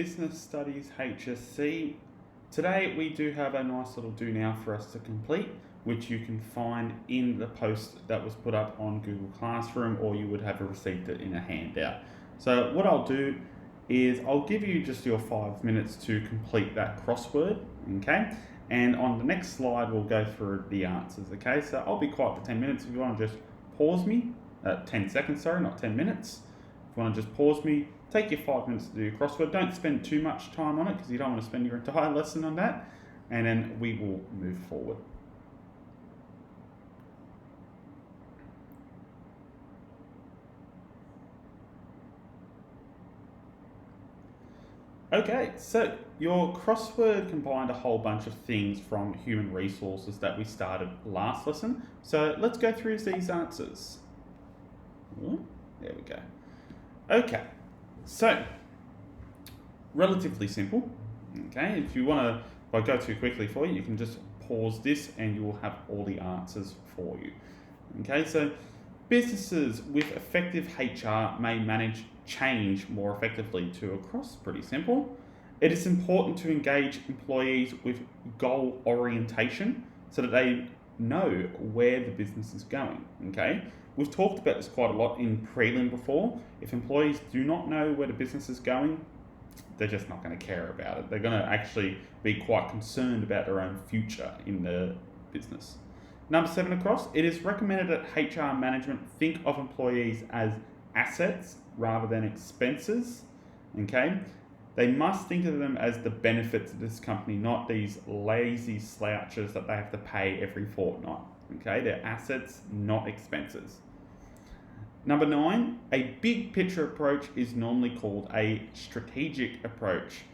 Business Studies HSC. Today we do have a nice little do now for us to complete, which you can find in the post that was put up on Google Classroom, or you would have received it in a handout. So what I'll do is I'll give you just your 5 minutes to complete that crossword, okay? And on the next slide we'll go through the answers, okay? So I'll be quiet for 10 minutes. If you want to just pause me, 10 seconds, sorry, not 10 minutes. If you want to just pause me, take your 5 minutes to do your crossword. Don't spend too much time on it because you don't want to spend your entire lesson on that. And then we will move forward. Okay, so your crossword combined a whole bunch of things from human resources that we started last lesson. So let's go through these answers. There we go. Okay, so relatively simple. Okay, if I go too quickly for you, you can just pause this and you will have all the answers for you. Okay, so businesses with effective HR may manage change more effectively to across. Pretty simple. It is important to engage employees with goal orientation so that they know where the business is going. Okay, we've talked about this quite a lot in prelim before. If employees do not know where the business is going, they're just not going to care about it. They're going to actually be quite concerned about their own future in the business. Number 7 across, it is recommended that HR management think of employees as assets rather than expenses. Okay, they must think of them as the benefits of this company, not these lazy slouches that they have to pay every fortnight. Okay, they're assets, not expenses. Number 9, a big picture approach is normally called a strategic approach.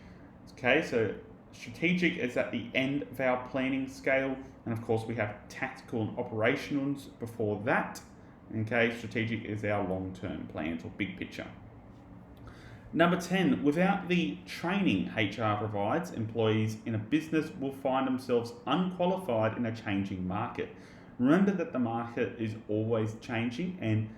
Okay, so strategic is at the end of our planning scale, and of course we have tactical and operationals before that. Okay, strategic is our long-term plans or big picture. Number 10, without the training HR provides, employees in a business will find themselves unqualified in a changing market. Remember that the market is always changing, and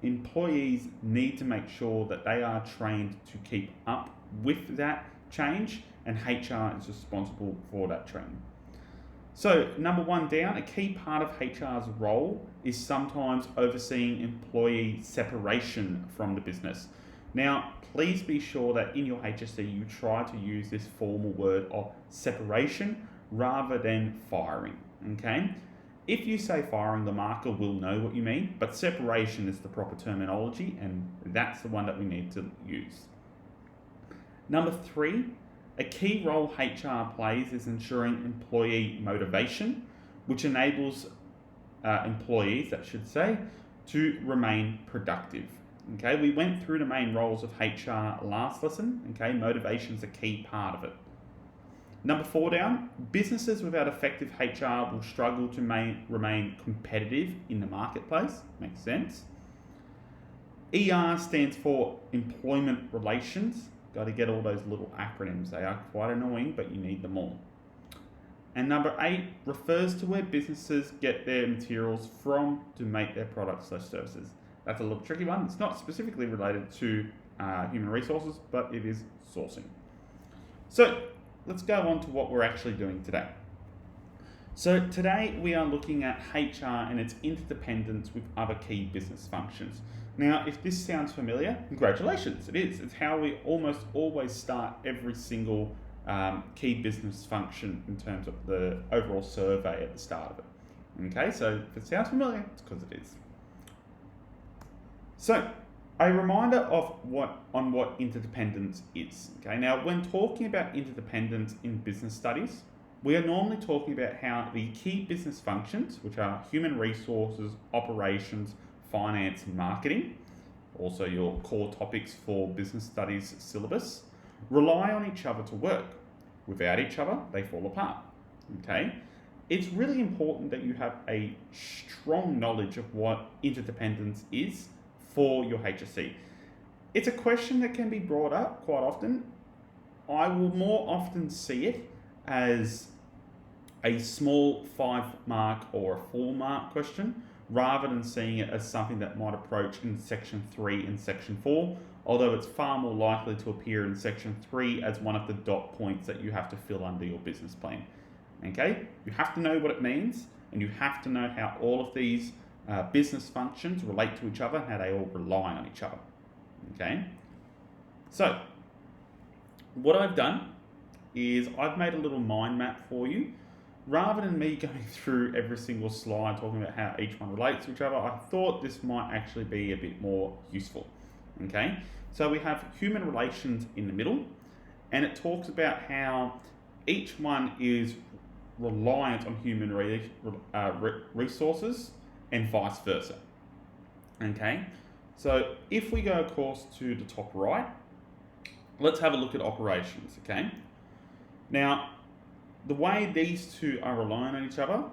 employees need to make sure that they are trained to keep up with that change, and HR is responsible for that training. So number 1 down, a key part of HR's role is sometimes overseeing employee separation from the business. Now, please be sure that in your HSC you try to use this formal word of separation rather than firing, okay? If you say firing, the marker will know what you mean, but separation is the proper terminology, and that's the one that we need to use. Number 3, a key role HR plays is ensuring employee motivation, which enables employees, that should say, to remain productive. Okay, we went through the main roles of HR last lesson. Okay, motivation is a key part of it. Number 4 down, businesses without effective HR will struggle to remain competitive in the marketplace. Makes sense. ER stands for employment relations. Got to get all those little acronyms. They are quite annoying, but you need them all. And number 8 refers to where businesses get their materials from to make their products or services. That's a little tricky one. It's not specifically related to human resources, but it is sourcing. So let's go on to what we're actually doing today. So today we are looking at HR and its interdependence with other key business functions. Now, if this sounds familiar, congratulations, it is. It's how we almost always start every single key business function in terms of the overall survey at the start of it. Okay, so if it sounds familiar, it's because it is. So, a reminder of what interdependence is. Okay, now when talking about interdependence in business studies, we are normally talking about how the key business functions, which are human resources, operations, finance, and marketing, also your core topics for business studies syllabus, rely on each other to work. Without each other, they fall apart. Okay, it's really important that you have a strong knowledge of what interdependence is for your HSC. It's a question that can be brought up quite often. I will more often see it as a small 5 mark or a 4 mark question rather than seeing it as something that might approach in Section 3 and Section 4, although it's far more likely to appear in Section 3 as one of the dot points that you have to fill under your business plan. Okay, you have to know what it means, and you have to know how all of these business functions relate to each other, how they all rely on each other. Okay, so what I've done is I've made a little mind map for you. Rather than me going through every single slide talking about how each one relates to each other, I thought this might actually be a bit more useful. Okay, so we have human relations in the middle, and it talks about how each one is reliant on human resources and vice versa. Okay, so if we go, of course, to the top right, let's have a look at operations. Okay, now the way these two are relying on each other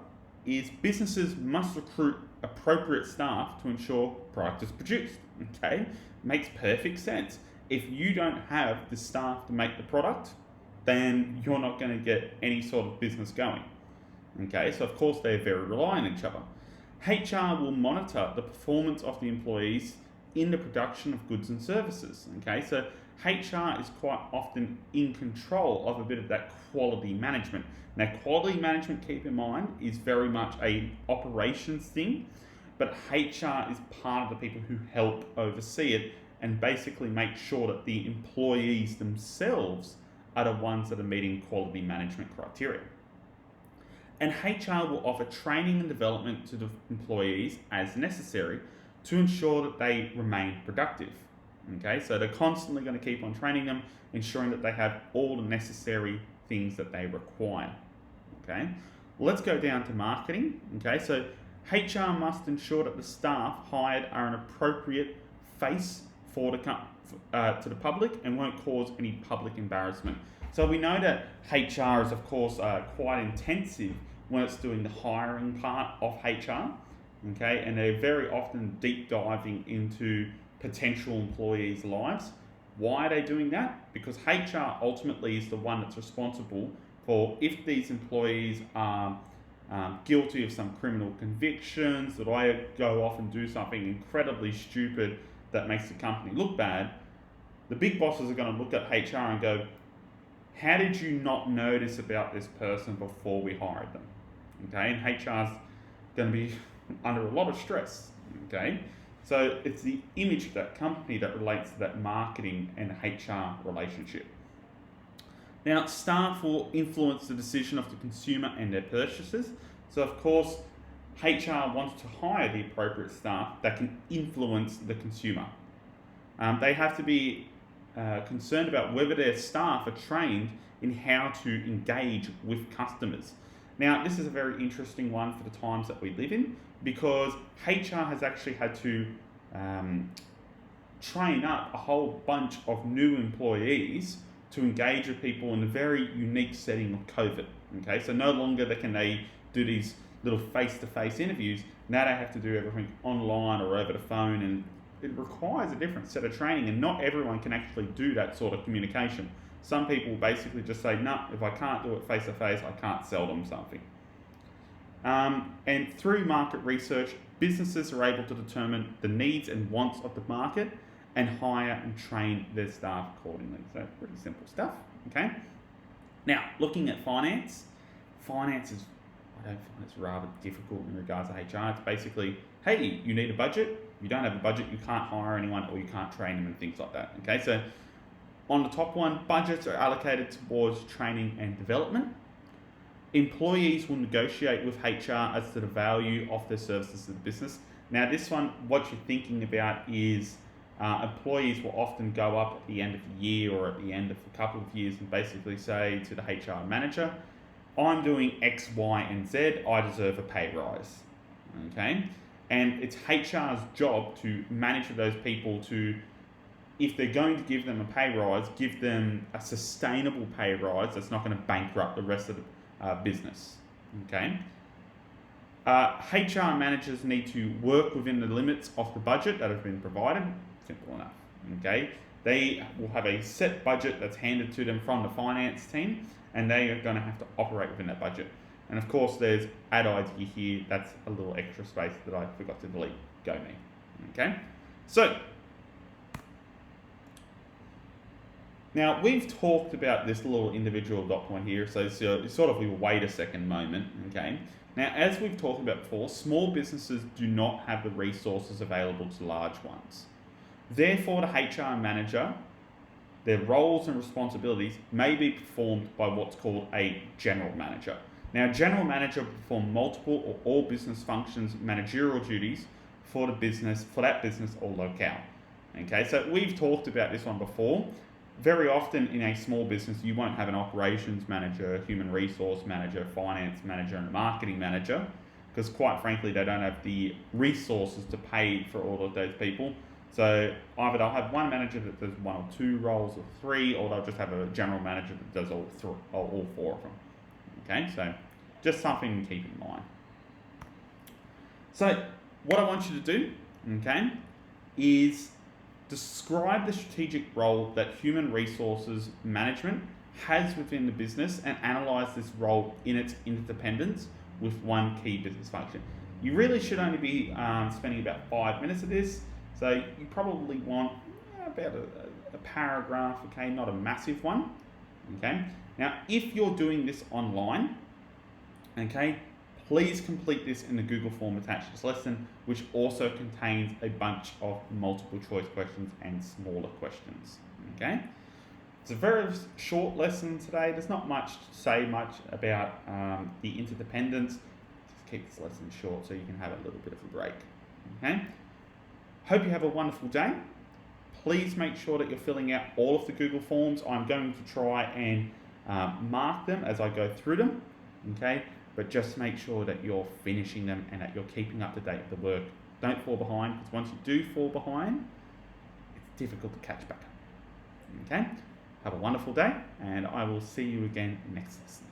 is businesses must recruit appropriate staff to ensure product is produced. Okay, makes perfect sense. If you don't have the staff to make the product, then you're not going to get any sort of business going. Okay, so of course they're very reliant on each other. HR will monitor the performance of the employees in the production of goods and services. Okay, so HR is quite often in control of a bit of that quality management. Now, quality management, keep in mind, is very much an operations thing, but HR is part of the people who help oversee it and basically make sure that the employees themselves are the ones that are meeting quality management criteria. And HR will offer training and development to the employees as necessary to ensure that they remain productive. Okay, so they're constantly going to keep on training them, ensuring that they have all the necessary things that they require. Okay, let's go down to marketing. Okay, so HR must ensure that the staff hired are an appropriate face for to the public and won't cause any public embarrassment. So we know that HR is, of course, quite intensive when it's doing the hiring part of HR. Okay, and they're very often deep diving into potential employees' lives. Why are they doing that? Because HR ultimately is the one that's responsible for if these employees are guilty of some criminal convictions, that I go off and do something incredibly stupid that makes the company look bad, the big bosses are going to look at HR and go, how did you not notice about this person before we hired them? Okay, and HR's going to be under a lot of stress. Okay, so it's the image of that company that relates to that marketing and HR relationship. Now, staff will influence the decision of the consumer and their purchases. So, of course, HR wants to hire the appropriate staff that can influence the consumer. They have to be concerned about whether their staff are trained in how to engage with customers. Now, this is a very interesting one for the times that we live in, because HR has actually had to train up a whole bunch of new employees to engage with people in a very unique setting of COVID. Okay, so no longer can they do these little face-to-face interviews. Now they have to do everything online or over the phone, and it requires a different set of training, and not everyone can actually do that sort of communication. Some people basically just say, no, if I can't do it face-to-face, I can't sell them something. And through market research, businesses are able to determine the needs and wants of the market and hire and train their staff accordingly. So pretty simple stuff, okay? Now, looking at finance is, I don't find it's rather difficult in regards to HR. It's basically, hey, you need a budget. You don't have a budget, you can't hire anyone, or you can't train them and things like that, okay? So on the top one, budgets are allocated towards training and development. Employees will negotiate with HR as to the value of their services to the business. Now this one, what you're thinking about is employees will often go up at the end of the year or at the end of a couple of years and basically say to the HR manager, I'm doing X, Y, and Z, I deserve a pay rise, okay? And it's HR's job to manage those people to, if they're going to give them a pay rise, give them a sustainable pay rise that's not going to bankrupt the rest of the business, okay? HR managers need to work within the limits of the budget that has been provided. Simple enough, okay? They will have a set budget that's handed to them from the finance team, and they are going to have to operate within that budget. And of course, there's add ID here. That's a little extra space that I forgot to delete. Go me. Okay. So now we've talked about this little individual dot point here. So it's sort of a wait a second moment. Okay. Now, as we've talked about before, small businesses do not have the resources available to large ones. Therefore, the HR manager, their roles and responsibilities may be performed by what's called a general manager. Now, general manager will perform multiple or all business functions, managerial duties for that business or locale. Okay, so we've talked about this one before. Very often in a small business, you won't have an operations manager, human resource manager, finance manager, and a marketing manager, because quite frankly, they don't have the resources to pay for all of those people. So either they'll have one manager that does 1 or 2 roles or 3, or they'll just have a general manager that does all 4 of them. Okay, so just something to keep in mind. So what I want you to do, okay, is describe the strategic role that human resources management has within the business and analyze this role in its interdependence with one key business function. You really should only be spending about 5 minutes of this, so you probably want about a paragraph, okay, not a massive one, okay. Now, if you're doing this online, okay, please complete this in the Google form attached to this lesson, which also contains a bunch of multiple choice questions and smaller questions, okay? It's a very short lesson today. There's not much to say about the interdependence. Just keep this lesson short so you can have a little bit of a break, okay? Hope you have a wonderful day. Please make sure that you're filling out all of the Google forms. I'm going to try and mark them as I go through them, okay? But just make sure that you're finishing them and that you're keeping up to date with the work. Don't fall behind, because once you do fall behind, it's difficult to catch back up. Okay? Have a wonderful day, and I will see you again next lesson.